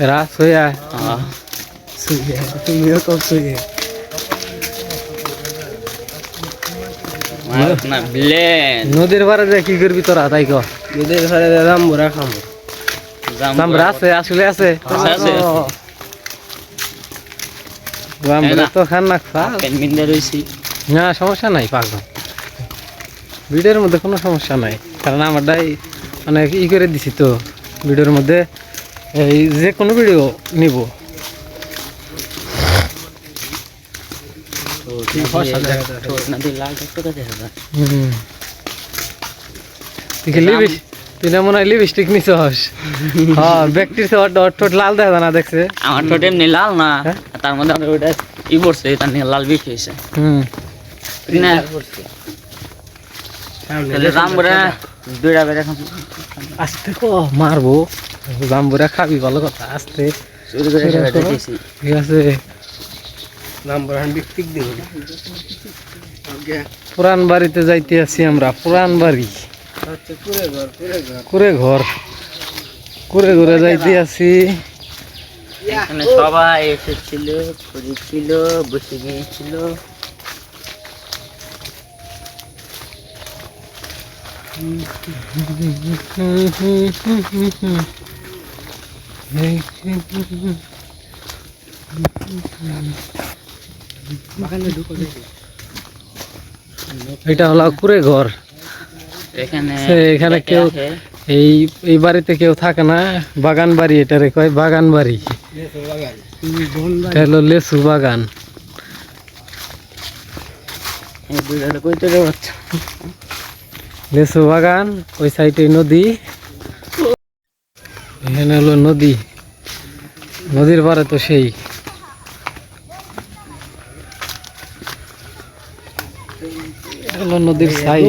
রাত হইয়া হ্যাঁ তুমিও তো শুয়ে না ব্লেন নদীর পাড়ে যে কি করবি তোরা তাই কর নদীর ঘরে জাম্বুরা খামো জাম্বুরা আছে আসলে আছে আছে। জাম্বুরা তো খান না খা মিন্দে রইছি না সমস্যা নাই পাগল ভিডিওর মধ্যে কোনো সমস্যা নাই কারণ আমারটাই মানে ই করে দিছি তো ভিডিওর মধ্যে এই যে কোনো ভিডিও নিব নদী লাল টকটক আছে তুই না মনে হয় লিপস্টিক নিছ হ্যাঁ ব্যক্তির ঠোঁট লাল দেখা না দেখছে আমার ঠোঁট এমনি লাল না তার মধ্যে আমরা ওটা ই পড়ছে তার নিয়ে লাল বিষ হয়েছে না তাহলে জাম্বুরা দুইটা বেড়ে আস্তে কো মারবো জাম্বুরা খাবি ভালো কথা আস্তে চুরি করে সেটা দিয়েছি ঠিক আছে জাম্বুরা বিক্রিক দিব পুরান বাড়িতে যাইতে আছি আমরা পুরান বাড়ি কুড়ে ঘর কুড়ে ঘরে যাইতে আছি এখানে সবাই এসেছিল ঘুরেছিল বসে গিয়েছিল এটা হলো কুড়ে ঘর এখানে এখানে কেউ এই এই বাড়িতে কেউ থাকে না বাগান বাড়ি এটারে কয় বাগান বাড়ি এটা হলো লেসু বাগান লেসু বাগান ওই সাইডে নদী এখানে হলো নদী নদীর পারে তো সেই হলো নদীর সাইড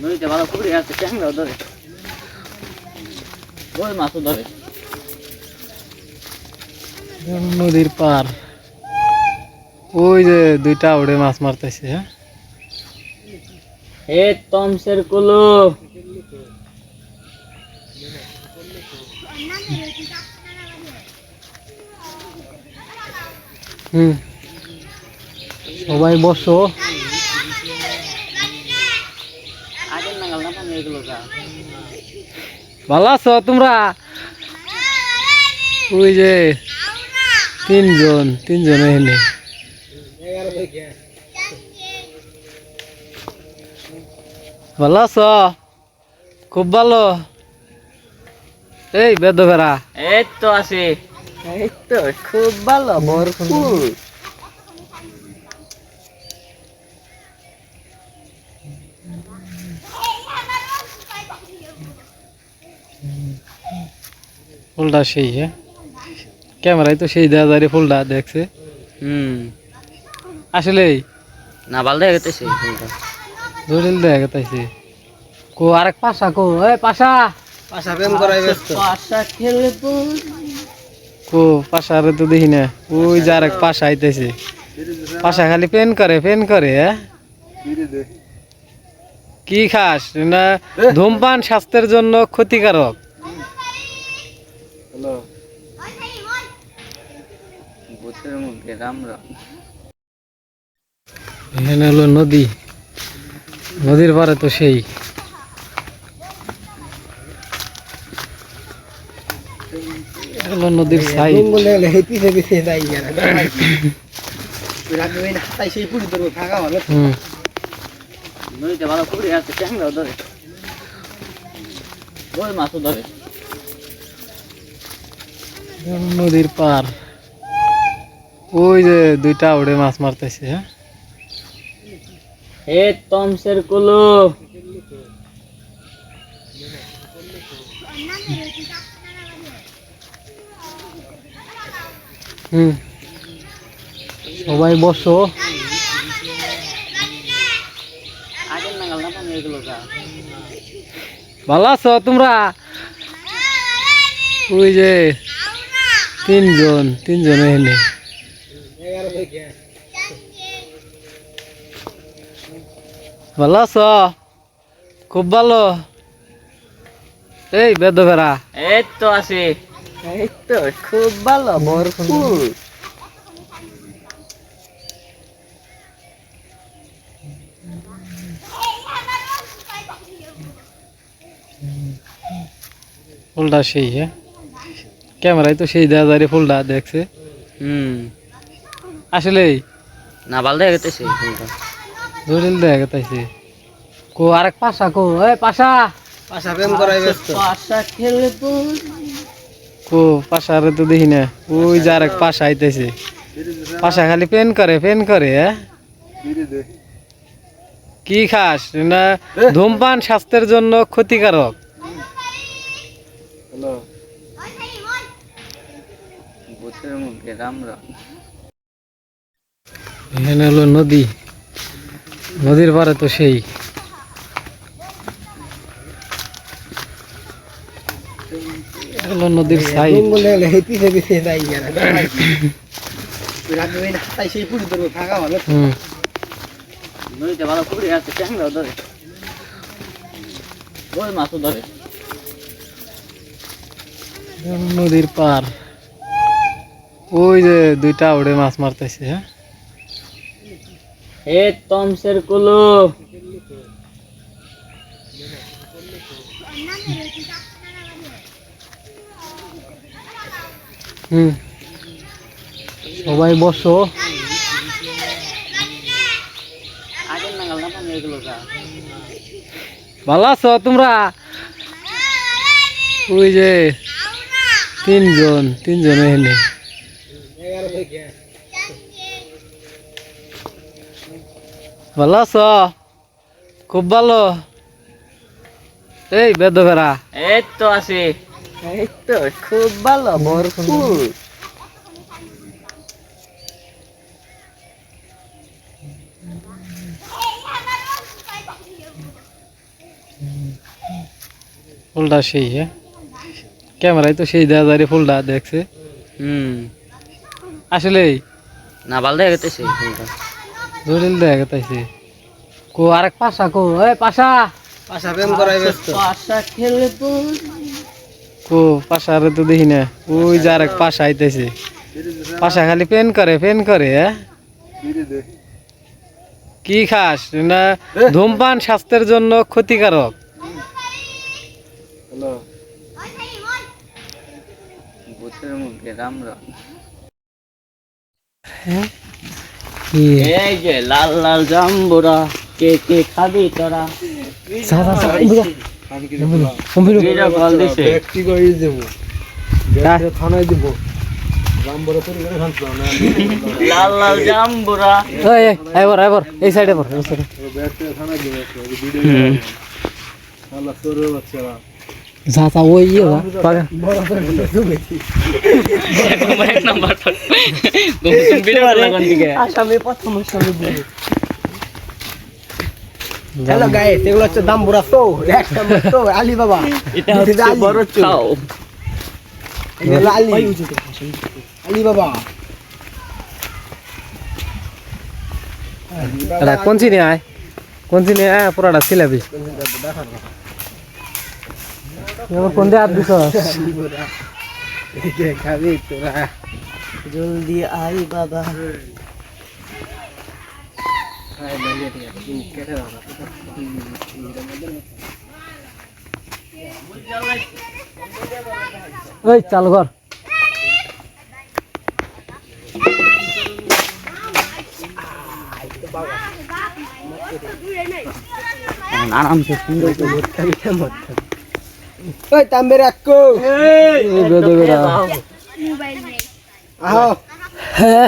নদীতে ভালো পুকুরি আছে ট্যাংরাও ধরে ওই মাছও ধরে নদীর পার ওই যে দুইটা ওড়ে মাছ মারতেছে হ্যাঁ হে তমসের কুলু সবাই বসো আগের নাগাল না পানি এগুলো গা ভালো আছো তোমরা ওই যে তিনজন এখানে ভালো আছো খুব ভালো এই বেদবেরা এই তো আছে এই তো খুব ভালো ভরপুর ফুলটা সেই হ্যাঁ ক্যামেরায় তো সেই দেওয়া যায় রে ফুলটা দেখছে আসলে না ভালো দেখা গেছে জটিল দেখা গেছে কো আরেক পাশা কো এই পাশা পাশা প্রেম করাই ব্যস্ত পাশা খেলে কো পাশারে তো দেখি না ওই যে আরেক পাশা আইতেছে পাশা খালি পেন করে হ্যাঁ কি খাস না ধূমপান স্বাস্থ্যের জন্য ক্ষতিকারক ভূতের মুখে রাম রাম এখানে হলো নদী নদীর পারে তো সেই হলো নদীর সাইড নদীতে ভালো পুকুরি আছে ট্যাংরাও ধরে ওই মাছও ধরে নদীর পার ওই যে দুইটা ওড়ে মাছ মারতেছে হ্যাঁ হে তমসের কুলু সবাই বসো আগের নাগাল না পানি এগুলো গা ভালো আছো তোমরা ওই যে তিনজন এখানে ভালো আছো খুব ভালো। এই বেদবেরা এই তো আছি। এই তো খুব ভালো ভরপুর। ফুলটা সেই, হ্যাঁ ক্যামেরায় তো সেই দেওয়া যায় রে, ফুলটা দেখছে আসলে না ভালো দেখা গেছে ফুলটা। জটিল দেখা গেছে। কো আরেক পাশা কো, এই পাশা পাশা প্রেম করাই ব্যস্ত। পাশা খেলে তো কো পাশারে তো দেখি না। ওই যে আরেক পাশা আইতেছে। পাশা খালি পেন করে হ্যাঁ। কি খাস না? ধূমপান স্বাস্থ্যের জন্য ক্ষতিকারক। ভূতের মুখে রাম রাম। এখানে হলো নদী, নদীর পারে তো সেই এটা হলো নদীর সাইড। বলে পিছে পিছে যাই না। রাখবে না তাই সেই পুরি ধরবো থাকা ভালো। নদীতে ভালো পুকুরি আছে, ট্যাংরাও ধরে, ওই মাছও ধরে। নদীর পার, ওই যে দুইটা উড়ে মাছ মারতেছে। হ্যাঁ এ তমসের কুলু। সবাই বসো। আগের নাগাল না পানি এগুলো যা। ভালো আছো তোমরা? ওই যে তিনজন এখানে। ভালো আছো? খুব ভালো। এই বেদবেরা এই তো আছি। এই তো খুব ভালো ভরপুর। ফুলটা সেই, হ্যাঁ ক্যামেরায় তো সেই দেওয়া যায় রে, ফুলটা দেখছে আসলে না ভালো দেখা গেছে ফুলটা। জটিল দেখা গেছে। কো আরেক পাশা কো, এই পাশা পাশা প্রেম করাই ব্যস্ত। পাশা খেলে তো কো পাশারে তো দেখি না। ওই যে আরেক পাশা আইতেছে। পাশা খালি পেন করে হ্যাঁ। কি খাস না? ধূমপান স্বাস্থ্যের জন্য ক্ষতিকারক। ভূতের মুখে রাম রাম। কি এই যে লাল লাল জাম্বুরা, কে কে খাবি তোরা? ভিডিও কল দিছে। ব্যক্তি করে দেবো। থানায় দিব। রামবড় তৈরি করে খাচ্ছিলাম না। লাল লাল জাম্বুরা। এবার এই সাইডে পর। ব্যক্তি থানায় দিব। ভিডিও আল্লাহ তোরে বাচ্চারা। যা ওই ইয়ে পাগা বড় করে তুমি এক নাম্বার তুমি ভিডিও লাগান দিকে। আসামে প্রথম আসামে বলি। হ্যালো গাইস, এগুলো হচ্ছে দামবুরা তো এক নম্বর তো আলী বাবা। এটা হচ্ছে বড় চাও। এগুলো আলী বাবা। এটা কোন চিনি আয় পুরাটা ছিলাবি। এবার কোন দিয়ে হাত দিছ? খাবি তোরা জলদি আই বাবা। ওই চালু কর। আরামসে সুন্দর ওই তাম্বের আকো এই বেদবেরা মোবাইল নেই আহো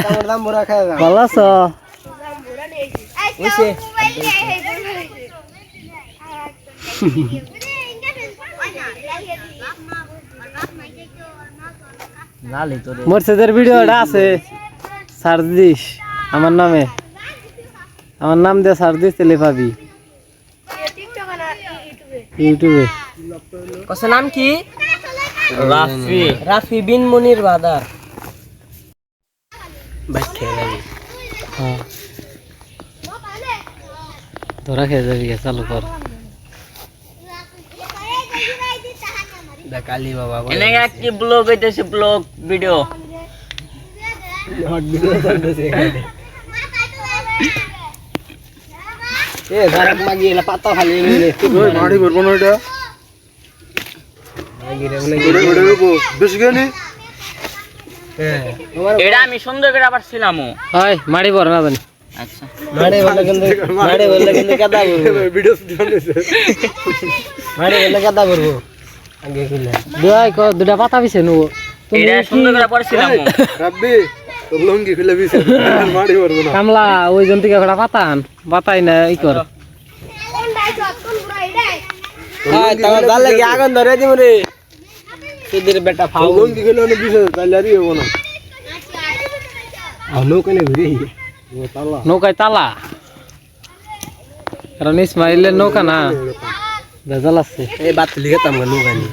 আমার দামবুরা খায় না। ভালো আছো? ওইছে মোবাইল নেই লালি তোরে মোরসেদের ভিডিওটা আছে, সার্চ দিস আমার নামে, আমার নাম দিয়ে সার্চ দিস তেলে পাবি ইউটিউবে। কত নাম কি? রাফি রাফি বিন মুনির বাদার। ভাই খেয়ে যাবি। হ্যাঁ ধরা খেয়ে যাবি, চালু কর। কালী বাবা এনে একটি ব্লগ হইতেছে ব্লগ ভিডিও হট ভিডিও চলতেছে এখানে এ জারাক মাগি এলা পাতা খালি নিলে ওই মাড়ি ভরবো না এটা মাগি রে বলে ওটা ওটা রূপো বেশি কেনি হ্যাঁ এটা আমি সুন্দর করে আবার ছিলামও হয় মাড়ি বড় না জানি আচ্ছা মারে বললে কিন্তু কাদা করবো ভিডিও দিছে মারে বললে কাদা করবো আগে কইলা দুটা পাতা পিছে নেবো এটা সুন্দর করে পড়ছিলামও রাব্বি তো লঙ্গি খুলে বিছে মাড়ি ভরবো না কামলা ওই জন থেকে একটা পাতান পাতাই না ই কর কোন ডাই সব কোন পুরাই ডাই হ্যাঁ তোমার ভাল লাগে আগুন ধরে দিম রে সুধীর বেটা ফাউ লঙ্গি খুলে অনেক বিছে তাহলে আর হবো না আলো কেনে ঘুরে ও তালা নৌকায় তালা কারণ ইসমাইলের নৌকা না ভেজাল আছে এই বাত লিখে তাম গো গানি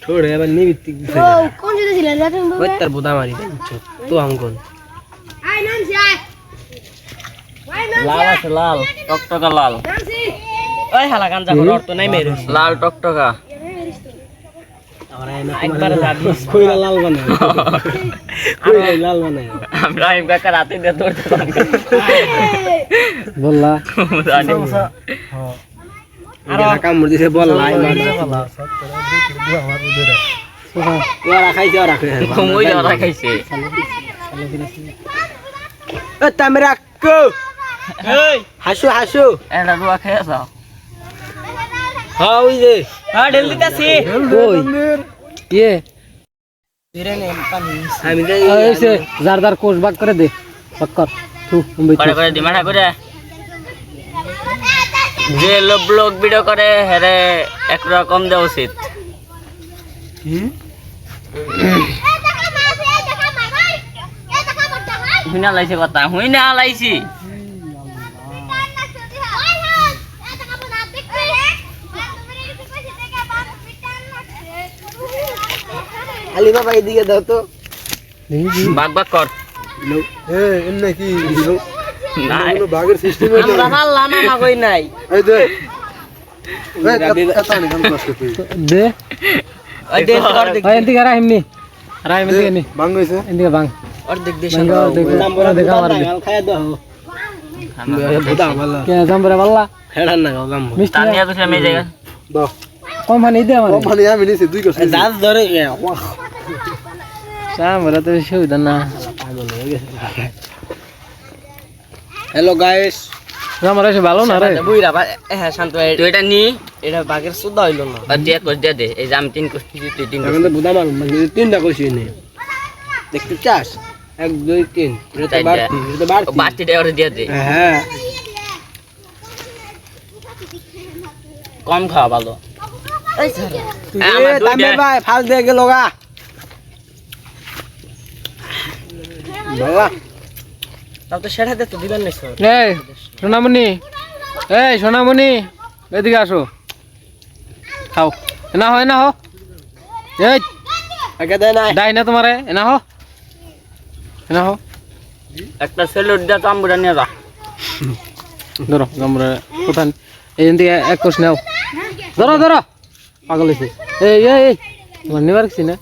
থোড়ে এবার নিবিত্তিক দিছে ও কোন যেতে ছিলেন রাতেন বাবা ওই তার বুদা মারি তো আঙ্গন আই নামছি আই ওই নামছি লাল আছে লাল টকটকা লাল নামছি ওই হালা গাঞ্জা ঘর তো নাই মেরে লাল টকটকা আমরা একবার যাবি কইরা লাল বানায় কইরা লাল বানায় আমি রাহিম কাকা রাতে দিয়ে দৌড়তে বললা আর কাম দিছে বল লাই মার ওরা খাইছে ওরা ঘুমোই যাওয়া খাইছে এ তামরা কো এই হাসু হাসু এটা রুয়া খেয়ে যাও হ্যাঁ ওই যে হ্যাঁ ঢেল দিতাছি কই ইয়ে আমি যাই এসে যার যার কোষ ভাগ করে দে ভাগ কর তু করে করে দিমাটা করে যে লোক ব্লগ ভিডিও করে হেরে একরকম দেওয়া উচিত হুইনা লাইছে কথা হুইনা লাইছি আলি বাবা এদিকে দাও তো বাগ বাগ কর এ এমনি কি নাই কোনো বাগের সিস্টেম আমরা পাল্লা না কই নাই এই দে এই কথা নি কাম করতে তুই দে ওই দেখ অর্ধেক ওই এদিকে রাহিমনি রাহিম এদিকে নি বাং হইছে এদিকে বাং অর্ধেক দেশ ভাঙ্গা অর্ধেক। নাম্বার অর্ধেক আমার দে। খায় দাও বুদা বালা কে জাম্বরে বললা হেডান না গাম মিষ্টি তানিয়া তো আমি জায়গা দাও কম পানি দে আমার কোম্পানি আমি নিছি দুই কষ্ট দাঁত ধরে জাম্বরে তো সুবিধা না হ্যালো গাইস জাম্বরে সে ভালো না রে বুইরা হ্যাঁ শান্ত তুই এটা নি এটা বাগের সুদা হইল না আর দিয়া কোষ দিয়া দে এই যে আমি 3 কোষ দিছি তুই 3 কোষ এখন তো বুদা মার মানে তিনটা কইছি নে দেখতে চাস 1 2 3 এটা তো বাড়তি এটা তো বাড়তি বাড়তি দেওয়ার দিয়া দে হ্যাঁ কম খাওয়া ভালো এ আমার তামে দুইটা ভাই ফাল দিয়ে গেল গা বাবা তাও তো সেটা দে তো দিবেন না স্যার এই সোনামণি এদিকে আসো খাও না হয় না হো এই আগে দে নাই ডাই না তোমারে না হো না হো একটা সেলুট দিয়া তাম্বুরা নিয়ে যা ধরো জাম্বরে কোথায় এই দিকে এক কোষ নাও ধরো ধরো পাগল হইছে এই এই এই তোমার নিবার কিছু না